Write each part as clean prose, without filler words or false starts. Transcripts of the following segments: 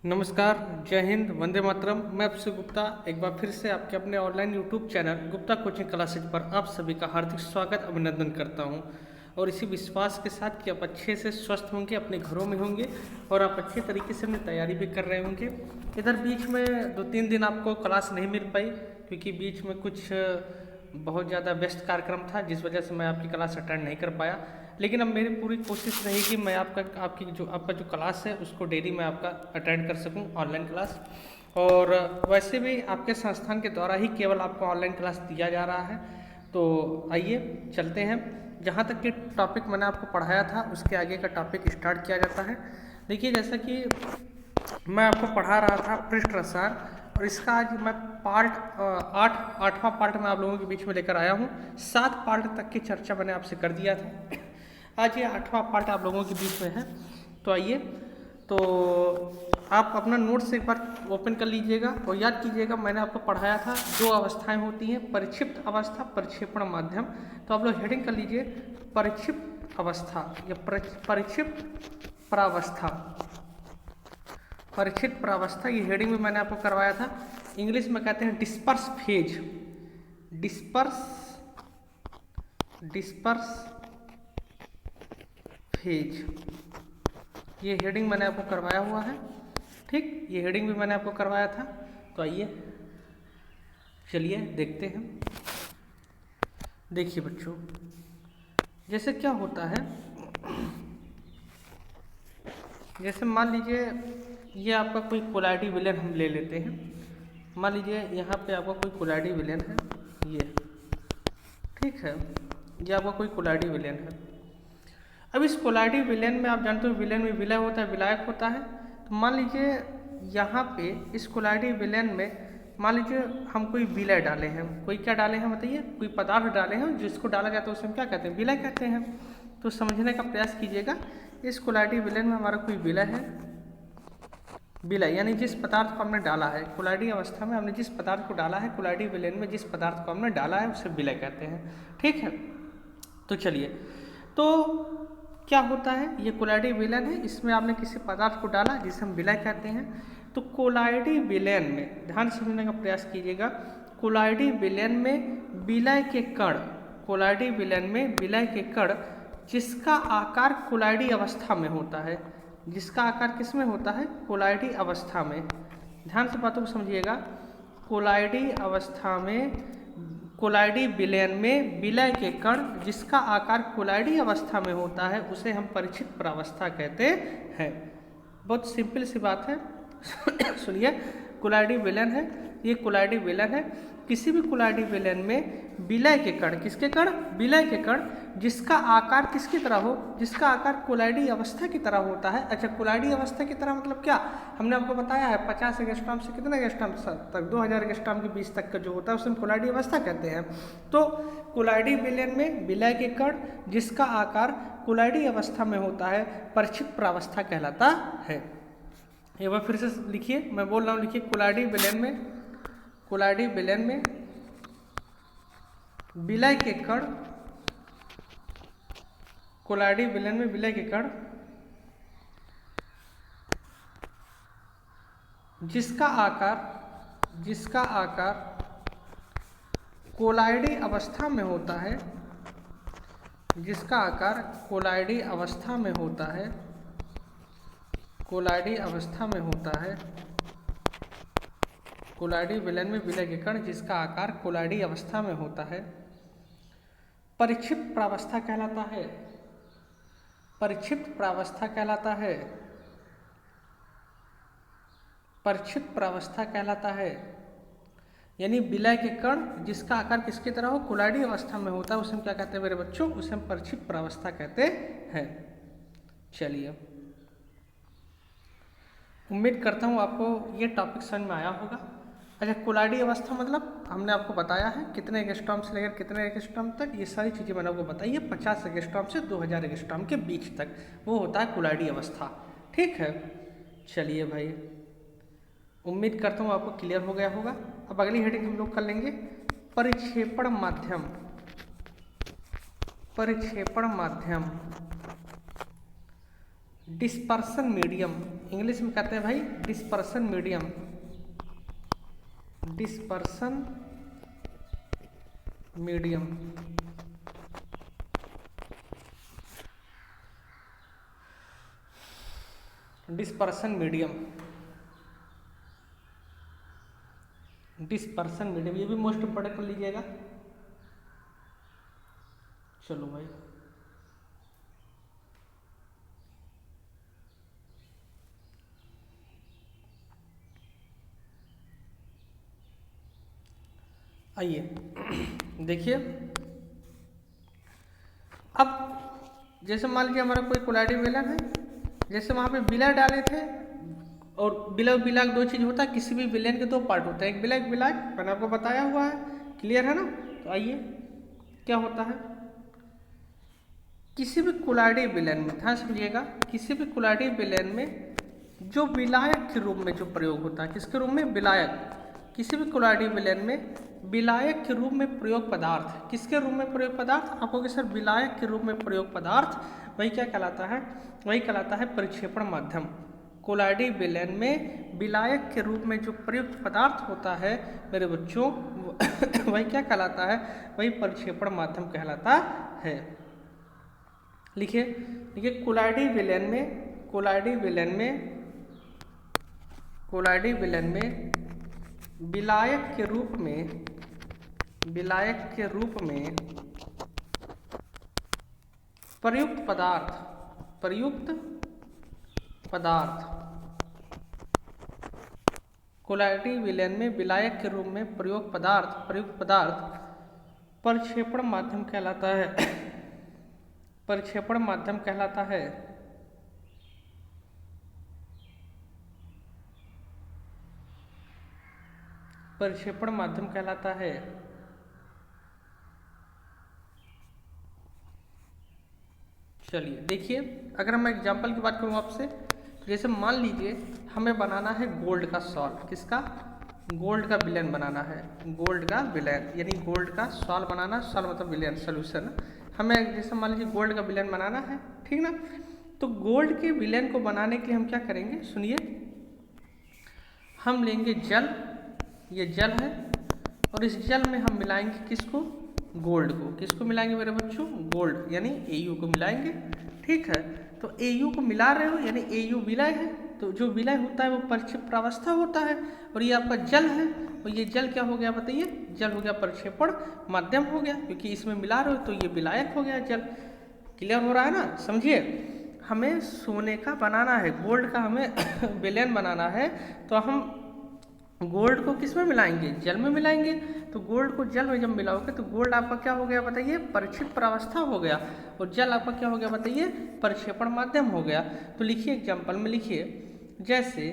नमस्कार, जय हिंद, वंदे मातरम। मैं आपसे गुप्ता एक बार फिर से आपके अपने online YouTube channel Gupta coaching classes पर आप सभी का हार्दिक स्वागत अभिनंदन करता हूं। और इसी विश्वास के साथ कि आप अच्छे से स्वस्थ होंगे, अपने घरों में होंगे और आप अच्छे तरीके से अपनी तैयारी भी कर रहे होंगे। इधर बीच में 2-3 दिन आपको क्लास नहीं मिल पाई क्योंकि बीच में कुछ बहुत ज़्यादा व्यस्त कार्यक्रम था, जिस वजह से मैं आपकी क्लास अटेंड नहीं कर पाया। लेकिन अब मेरी पूरी कोशिश रहेगी मैं आपका जो क्लास है उसको डेली मैं आपका अटेंड कर सकूं, ऑनलाइन क्लास। और वैसे भी आपके संस्थान के द्वारा ही केवल आपको ऑनलाइन क्लास दिया जा रहा है। तो आइए चलते हैं, जहाँ तक कि टॉपिक मैंने आपको पढ़ाया था उसके आगे का टॉपिक स्टार्ट किया जाता है। देखिए, जैसा कि मैं आपको पढ़ा रहा था पृष्ठ रसायन, और इसका आज मैं आठवां पार्ट मैं आप लोगों के बीच में लेकर आया हूँ। 7 पार्ट तक की चर्चा मैंने आपसे कर दिया था, आज ये 8वां पार्ट आप लोगों के बीच में है। तो आइए, तो आप अपना नोट्स एक बार ओपन कर लीजिएगा और याद कीजिएगा मैंने आपको पढ़ाया था 2 अवस्थाएं होती हैं, परिक्षिप्त अवस्था, परिक्षेपण माध्यम। तो आप लोग हेडिंग कर लीजिए परिक्षिप्त अवस्था या परिक्षिप्त प्रावस्था। परिक्षिप्त प्रावस्था ये हेडिंग में मैंने आपको करवाया था। इंग्लिश में कहते हैं डिस्पर्स फेज, डिस्पर्स फेज, ये हेडिंग मैंने आपको करवाया हुआ है। ठीक, ये हेडिंग भी मैंने आपको करवाया था। तो आइए चलिए देखते हैं। देखिए बच्चों, जैसे क्या होता है, जैसे मान लीजिए ये आपका कोई कोलाइडी विलेन हम ले लेते हैं। मान लीजिए यहाँ पे आपका कोई कोलाइडी विलेन है, ये ठीक है, ये आपका कोई कोलाइडी विलेन है। अब इस कोलाइडी विलेन में आप जानते हो विलेन में विलय होता है, विलायक होता है। तो मान लीजिए यहाँ पे इस कोलाइडी विलेन में मान लीजिए हम कोई विलय डाले हैं, कोई क्या डाले हैं बताइए, कोई पदार्थ डाले हैं, जिसको डाला जाता है उसे हम क्या कहते हैं, विलय कहते हैं। तो समझने का प्रयास कीजिएगा, इस कोलाइडी विलेन में हमारा कोई विलय है, विलय यानी जिस पदार्थ को हमने डाला है कोलाइडी अवस्था में, हमने जिस पदार्थ को डाला है कोलाइडी विलेन में, जिस पदार्थ को हमने डाला है उसे विलय कहते हैं। ठीक है, तो चलिए, तो क्या होता है, ये कोलाइडी विलेन है, इसमें आपने किसी पदार्थ को डाला जिसे हम विलय कहते हैं। तो कोलाइडी विलेन में ध्यान से समझने का प्रयास कीजिएगा, कोलाइडी विलेन में विलय के कण, कोलाइडी विलेन में विलय के कण जिसका आकार कोलाइडी अवस्था में होता है, जिसका आकार किस में होता है, कोलाइडी अवस्था में। ध्यान से बातों को समझिएगा, कोलाइडी अवस्था में, कोलाइडी विलेन में विलय के कण जिसका आकार कोलाइडी अवस्था में होता है उसे हम परिक्षिप्त प्रावस्था कहते हैं। बहुत सिंपल सी बात है। सुनिए, कोलाइडी विलेन है, ये कोलाइडी विलेन है, किसी भी कोलाइडी विलेन में विलय के कण, किसके कण, विलय के कण जिसका आकार किसकी तरह हो, जिसका आकार कोलाइडी अवस्था की तरह होता है। अच्छा, कोलाइडी अवस्था की तरह मतलब क्या, हमने आपको बताया है 50 एंगस्ट्रॉम से कितने एंगस्ट्रॉम तक, 2000 एंगस्ट्रॉम के बीच तक का जो होता है उसे हम कोलाइडी अवस्था कहते हैं। तो कोलाइडी विलेन में विलय के कण जिसका आकार कोलाइडी अवस्था में होता है परिक्षिप्त प्रावस्था कहलाता है। एक बार फिर से लिखिए, मैं बोल रहा हूँ, लिखिए, कोलाइडी विलेन में, कोलाइडी विलेन में विलय के कण, कोलाइडी विलेन में विलय के कण जिसका आकार कोलाइडी अवस्था में होता है, जिसका आकार कोलाइडी अवस्था में होता है, कोलाइडी अवस्था में होता है, कोलाइडी विलेन में विलय के कण जिसका आकार कोलाइडी अवस्था में होता है परिक्षिप्त प्रावस्था कहलाता है, परिक्षिप्त प्रावस्था कहलाता है, परिक्षिप्त प्रावस्था कहलाता है। यानी विलय के कण जिसका आकार किसकी तरह हो, कोलाइडी अवस्था में होता है, उसे हम क्या कहते हैं मेरे बच्चों, उसे हम परिक्षिप्त प्रावस्था कहते हैं। चलिए, उम्मीद करता हूँ आपको ये टॉपिक समझ में आया होगा। अच्छा, कोलाइडी अवस्था मतलब हमने आपको बताया है कितने एंगस्ट्रॉम से लेकर कितने एंगस्ट्रॉम तक, ये सारी चीज़ें मैंने आपको बताई है। 50 एंगस्ट्रॉम से 2000 एंगस्ट्रॉम के बीच तक वो होता है कोलाइडी अवस्था। ठीक है, चलिए भाई, उम्मीद करता हूँ आपको क्लियर हो गया होगा। अब अगली हेडिंग हम लोग कर लेंगे परिक्षेपण माध्यम, परिक्षेपण माध्यम। डिस्पर्सन मीडियम, इंग्लिश में कहते हैं भाई dispersion medium, dispersion medium. Dispersion medium, dispersion medium, ये भी मोस्ट इंपॉर्टेंट कर लीजिएगा। चलो भाई, आइए देखिए, अब जैसे मान लीजिए हमारा कोई कोलाइडिक विलेन है, जैसे वहाँ पे विलय डाले थे, और विलय विलायक दो चीज़ होता है, किसी भी विलेन के दो पार्ट होते हैं, एक विलय एक विलायक, मैंने आपको बताया हुआ है, क्लियर है ना। तो आइए क्या होता है, किसी भी कोलाइडिक विलेन में, ध्यान समझिएगा, किसी भी कोलाइडिक विलेन में जो विलायक के रूप में जो प्रयोग होता है, किसके रूप में, विलायक, किसी भी कोलाइडिक विलेन में विलायक के रूप में प्रयोग पदार्थ, किसके रूप में प्रयोग पदार्थ, आपको कि सर विलायक के रूप में प्रयोग पदार्थ, वही क्या कहलाता है, वही कहलाता है परिक्षेपण माध्यम। कोलाइडिक विलेन में विलायक के रूप में जो प्रयुक्त पदार्थ होता है मेरे बच्चों, वही क्या कहलाता है, वही परिक्षेपण माध्यम कहलाता है। लिखिए, देखिए कोलाइडिक विलेन में, कोलाइडिक विलेन में, कोलाइडिक विलेन में विलायक के रूप में, विलायक के रूप में प्रयुक्त पदार्थ, प्रयुक्त पदार्थ, कोलाइडिक विलेन में विलायक के रूप में प्रयोग पदार्थ, प्रयुक्त पदार्थ परिक्षेपण माध्यम कहलाता है, परिक्षेपण माध्यम कहलाता है। परिक्षेपण माध्यम कहलाता है। चलिए देखिए, अगर मैं एग्जांपल की बात करूं आपसे, जैसे मान लीजिए हमें बनाना है गोल्ड का सॉल्व, किसका, गोल्ड का विलेन बनाना है, गोल्ड का विलेन, यानी गोल्ड का सॉल्व बनाना, सॉल्व मतलब विलेन, सोल्यूशन। हमें जैसे मान लीजिए गोल्ड का विलेन बनाना है, ठीक ना। तो गोल्ड के विलेन को बनाने के लिए हम क्या करेंगे, सुनिए, हम लेंगे जल, ये जल है, और इस जल में हम मिलाएंगे किसको, गोल्ड को, किसको मिलाएंगे मेरे बच्चों, गोल्ड, यानी Au को मिलाएंगे, ठीक है। तो Au को मिला रहे हो, यानी Au विलय है, तो जो विलय होता है वो परिक्षेप प्रावस्था होता है, और ये आपका जल है, और ये जल क्या हो गया बताइए, जल हो गया परिक्षेपण माध्यम हो गया, क्योंकि इसमें मिला रहे हो तो ये विलायक हो गया जल। क्लियर हो रहा है ना, समझिए। हमें सोने का बनाना है, गोल्ड का हमें विलेन बनाना है, तो हम गोल्ड को किस में मिलाएंगे, जल में मिलाएंगे। तो गोल्ड को जल में जब मिलाओगे तो गोल्ड आपका क्या हो गया बताइए, परिक्षिप्त प्रावस्था हो गया, और जल आपका क्या हो गया बताइए, परिक्षेपण माध्यम हो गया। तो लिखिए एग्जांपल में लिखिए, जैसे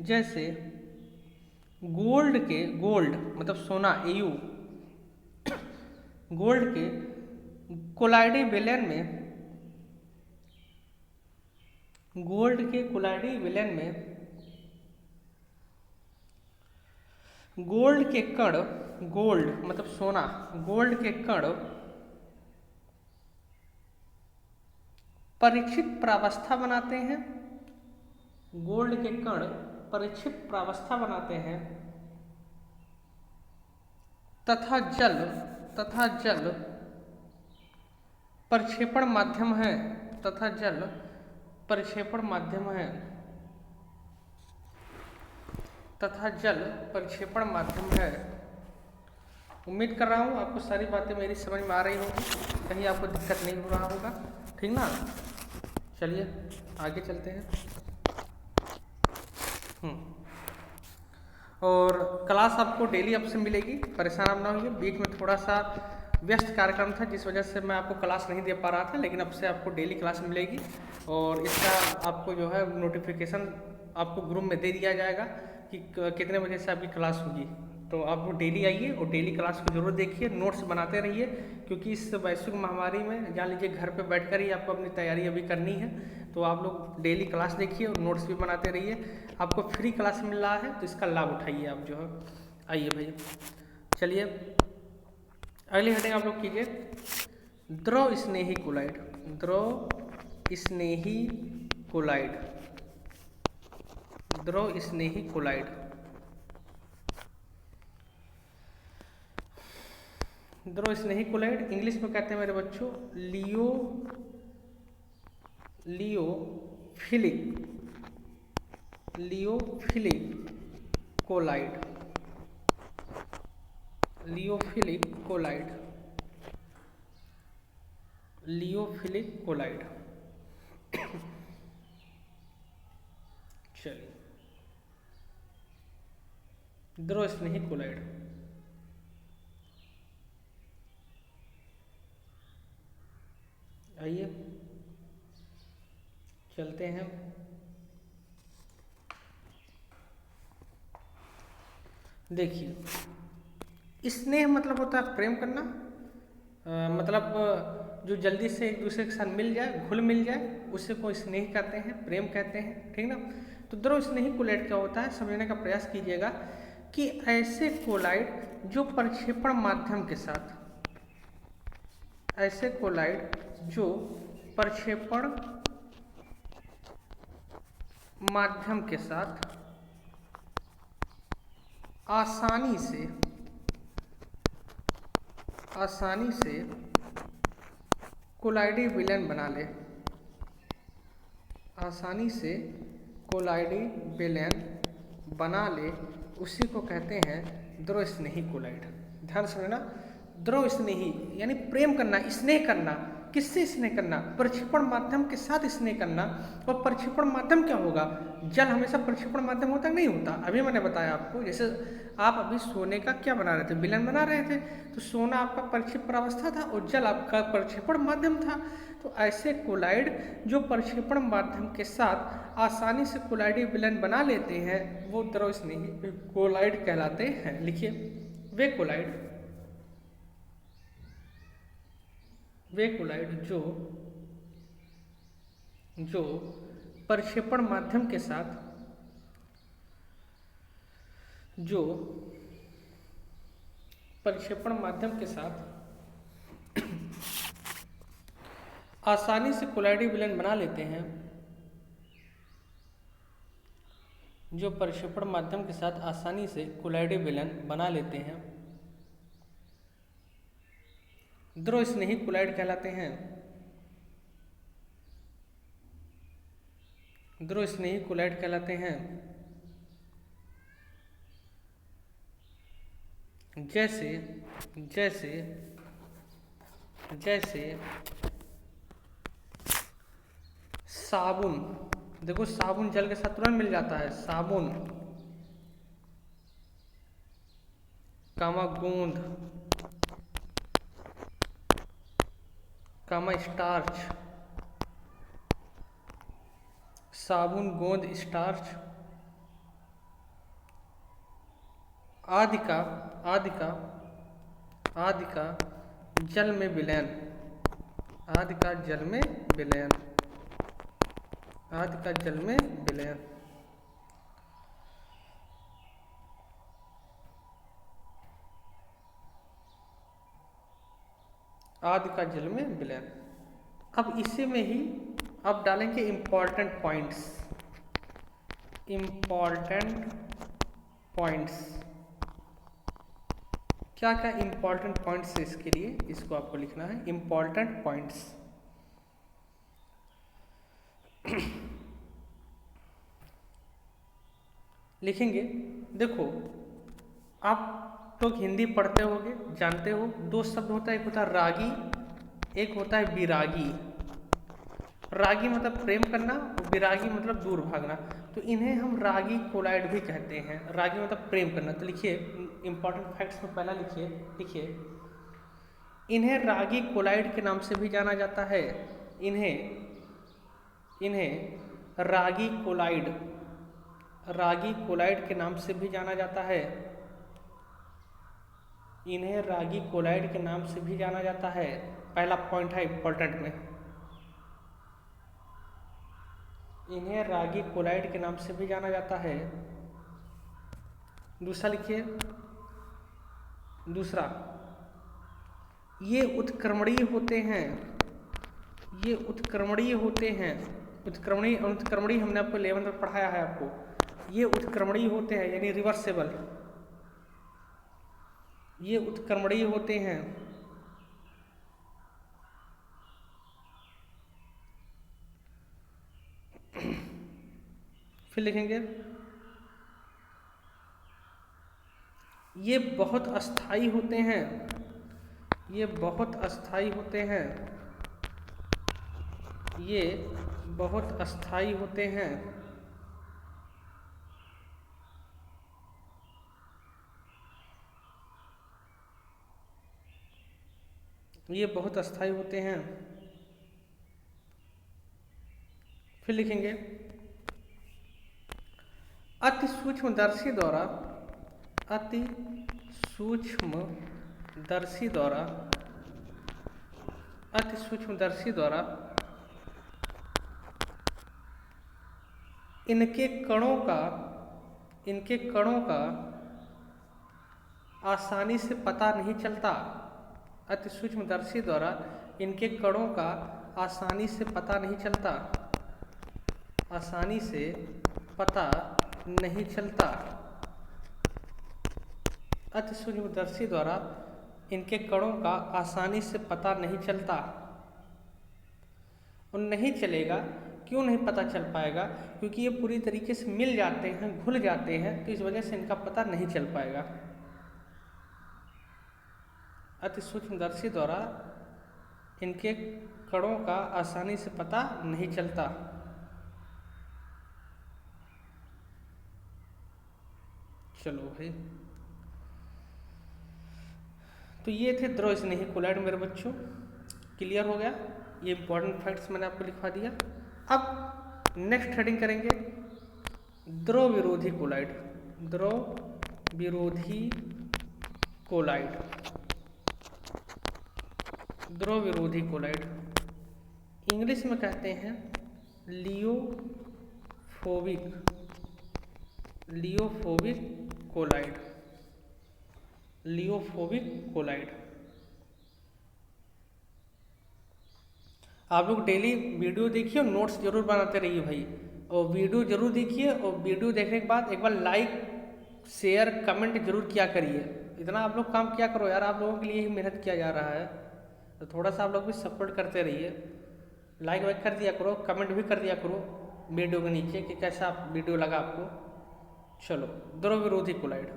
जैसे गोल्ड के, गोल्ड मतलब सोना Au, गोल्ड के कोलाइडिक विलेन में, गोल्ड के कोलाइडिक विलेन में गोल्ड के कण, गोल्ड मतलब सोना, गोल्ड के कण परीक्षित प्रावस्था बनाते हैं, गोल्ड के कण परीक्षित प्रावस्था बनाते हैं, तथा जल प्रक्षेपण माध्यम है, तथा जल प्रक्षेपण माध्यम है, तथा जल प्रक्षेपण माध्यम है। उम्मीद कर रहा हूँ आपको सारी बातें मेरी समझ में आ रही होगी, कहीं आपको दिक्कत नहीं हो रहा होगा, ठीक ना। चलिए आगे चलते हैं। और क्लास आपको डेली आपसे मिलेगी, परेशान आप ना होइए। बीच में थोड़ा सा व्यस्त कार्यक्रम था जिस वजह से मैं आपको क्लास नहीं दे पा रहा था, लेकिन अब से आपको डेली क्लास मिलेगी, और इसका आपको जो है नोटिफिकेशन आपको ग्रुप में दे दिया जाएगा कि कितने बजे से आपकी क्लास होगी। तो आप डेली आइए और डेली क्लास को जरूर देखिए, नोट्स बनाते रहिए, क्योंकि इस वैश्विक महामारी में जान लीजिए घर पे बैठकर ही आपको अपनी तैयारी अभी करनी है। तो आप लोग डेली क्लास देखिए और नोट्स भी बनाते रहिए। आपको फ्री क्लास मिल रहा है तो इसका लाभ उठाइए आप जो है। आइए भैया, चलिए अगली हेडिंग आप लोग कीजिए, द्रव स्नेही कोलाइड, द्रव स्नेही कोलाइड, द्रव स्नेही कोलाइड। द्रव स्नेही कोलाइड इंग्लिश में कहते हैं मेरे बच्चों लियोफिलिक कोलाइड। चलिए, द्रव स्नेही कोलाइड। आइए चलते हैं। देखिए, स्नेह मतलब होता है प्रेम करना, मतलब जो जल्दी से एक दूसरे के साथ मिल जाए, घुल मिल जाए, उसे को स्नेह कहते हैं, प्रेम कहते हैं, ठीक ना। तो द्रव स्नेही कोलाइड क्या होता है, समझने का प्रयास कीजिएगा कि ऐसे कोलाइड जो प्रक्षेपण माध्यम के साथ, ऐसे कोलाइड जो प्रक्षेपण माध्यम के साथ आसानी से कोलाइडी विलयन बना ले, आसानी से कोलाइडी विलयन बना ले, उसी को कहते हैं द्रव स्नेही कोलाइड। ध्यान से समझना, द्रव स्नेही यानी प्रेम करना, स्नेह करना। किससे स्नेह करना? प्रक्षेपण माध्यम के साथ स्नेह करना। और प्रक्षेपण माध्यम क्या होगा? जल हमेशा प्रक्षेपण माध्यम होता नहीं होता। अभी मैंने बताया आपको, जैसे आप अभी सोने का क्या बना रहे थे, विलयन बना रहे थे, तो सोना आपका प्रक्षेपण अवस्था था और जल आपका प्रक्षेपण माध्यम था। तो ऐसे कोलाइड जो प्रक्षेपण माध्यम के साथ आसानी से कोलाइडी विलयन बना लेते हैं, वो द्रव स्नेही कोलाइड कहलाते हैं। लिखिए, वे कोलाइड जो प्रक्षेपण माध्यम के साथ आसानी से कोलाइडी विलयन बना लेते हैं, जो प्रक्षेपण माध्यम के साथ आसानी से कोलाइडी विलयन बना लेते हैं, द्रव स्नेही कोलाइड कहलाते हैं। द्रव स्नेही कोलाइड कहलाते हैं। जैसे साबुन, देखो साबुन जल के साथ तुरंत मिल जाता है, साबुन, गोंद, स्टार्च, साबुन, गोंद, स्टार्च आदि का जल में विलयन, अब इसी में ही अब डालेंगे इम्पॉर्टेंट पॉइंट्स। क्या क्या इम्पॉर्टेंट पॉइंट्स है इसके लिए, इसको आपको लिखना है, इम्पॉर्टेंट पॉइंट्स। लिखेंगे, देखो आप लोग हिंदी पढ़ते होंगे, जानते हो, दो शब्द होता है, एक होता है रागी, एक होता है विरागी। रागी मतलब प्रेम करना और विरागी मतलब दूर भागना, तो इन्हें हम रागी कोलाइड भी कहते हैं। रागी मतलब प्रेम करना। तो लिखिए, इंपॉर्टेंट फैक्ट्स में पहला लिखिए, इन्हें रागी कोलाइड के नाम से भी जाना जाता है। इन्हें रागी कोलाइड के नाम से भी जाना जाता है। इन्हें रागी कोलाइड के नाम से भी जाना जाता है। पहला पॉइंट है इंपॉर्टेंट में, इन्हें रागी कोलाइड के नाम से भी जाना जाता है। दूसरा लिखिए, ये उत्क्रमणीय होते हैं, उत्क्रमणी अनुत्क्रमणी हमने आपको 11 में पढ़ाया है आपको। ये उत्क्रमणी होते हैं यानी रिवर्सेबल, ये उत्क्रमणी होते हैं। फिर लिखेंगे ये बहुत अस्थाई होते हैं, ये बहुत अस्थाई होते हैं, ये बहुत अस्थाई होते हैं। ये बहुत अस्थाई होते हैं। फिर लिखेंगे अति सूक्ष्मदर्शी द्वारा, अति सूक्ष्मदर्शी द्वारा, अति सूक्ष्मदर्शी द्वारा इनके कणों का आसानी से पता नहीं चलता। अति सूक्ष्मदर्शी द्वारा इनके कणों का आसानी से पता नहीं चलता, आसानी से पता नहीं चलता। अति सूक्ष्मदर्शी द्वारा इनके कणों का आसानी से पता नहीं चलता। और नहीं चलेगा, क्यों नहीं पता चल पाएगा? क्योंकि ये पूरी तरीके से मिल जाते हैं, घुल जाते हैं, तो इस वजह से इनका पता नहीं चल पाएगा। अति सूक्ष्मदर्शी द्वारा इनके कणों का आसानी से पता नहीं चलता। चलो भाई, तो ये थे द्रव स्नेही कोलाइड मेरे बच्चों। क्लियर हो गया? ये इंपॉर्टेंट फैक्ट्स मैंने आपको लिखवा दिया। अब नेक्स्ट हेडिंग करेंगे द्रव विरोधी कोलाइड, द्रव विरोधी कोलाइड, द्रव विरोधी कोलाइड। इंग्लिश में कहते हैं लियोफोबिक, लियोफोबिक कोलाइड, लियोफोबिक कोलाइड। आप लोग डेली वीडियो देखिए और नोट्स जरूर बनाते रहिए भाई, और वीडियो जरूर देखिए, और वीडियो देखने के बाद एक बार लाइक शेयर कमेंट जरूर किया करिए। इतना आप लोग काम किया करो यार, आप लोगों के लिए ही मेहनत किया जा रहा है, तो थोड़ा सा आप लोग भी सपोर्ट करते रहिए। लाइक वाइक कर दिया करो, कमेंट भी कर दिया करो वीडियो के नीचे कि कैसा वीडियो लगा आपको। चलो, द्रव विरोधी कोलाइड।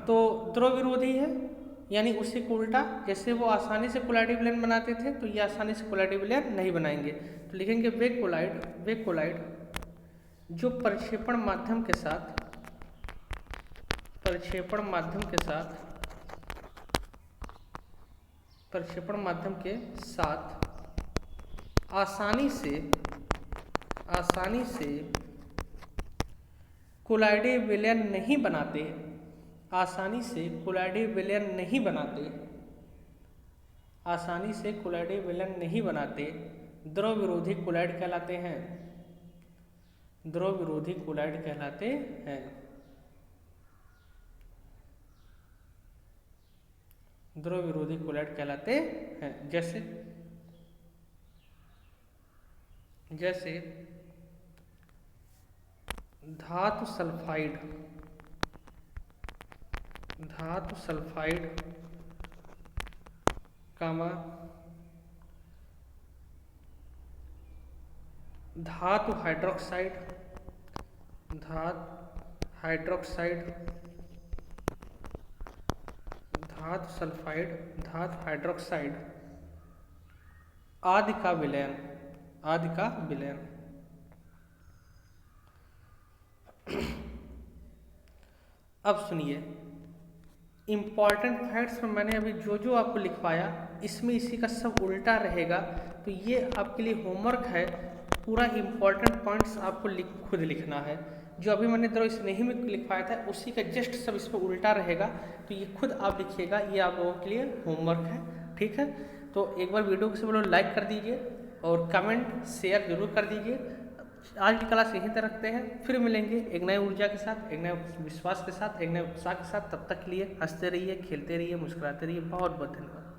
तो द्रव विरोधी है यानी उसी को उल्टा, जैसे वो आसानी से कोलाइडी विलयन बनाते थे तो ये आसानी से कोलाइडी विलयन नहीं बनाएंगे। तो लिखेंगे वे कोलाइड जो प्रक्षेपण माध्यम के साथ, प्रक्षेपण माध्यम के साथ, प्रक्षेपण माध्यम के साथ आसानी से कोलाइडी विलयन नहीं बनाते, आसानी से कोलाइडी विलयन नहीं बनाते, आसानी से कोलाइडी विलयन नहीं बनाते, द्रव विरोधी कोलाइड कहलाते हैं, द्रव विरोधी कोलाइड कहलाते हैं, द्रव विरोधी कोलाइड कहलाते हैं। जैसे धातु सल्फाइड, धातु सल्फाइड कामा धातु हाइड्रोक्साइड, धातु हाइड्रोक्साइड, धातु सल्फाइड, धातु हाइड्रोक्साइड आदि का विलयन, आदि का विलयन। अब सुनिए, इम्पॉर्टेंट फैक्ट्स में मैंने अभी जो जो आपको लिखवाया इसमें इसी का सब उल्टा रहेगा, तो ये आपके लिए होमवर्क है। पूरा इम्पॉर्टेंट पॉइंट्स आपको खुद लिखना है। जो अभी मैंने द्रव स्नेही में लिखवाया था उसी का जस्ट सब इस पर उल्टा रहेगा, तो ये खुद आप लिखिएगा, ये आप लोगों के लिए होमवर्क है। ठीक है, तो एक बार वीडियो को सब लोग लाइक कर दीजिए और कमेंट शेयर जरूर कर दीजिए। आज की क्लास यहीं तक रखते हैं, फिर मिलेंगे एक नए ऊर्जा के साथ, एक नए विश्वास के साथ, एक नए उत्साह के साथ। तब तक के लिए हंसते रहिए, खेलते रहिए, मुस्कुराते रहिए। बहुत बहुत धन्यवाद।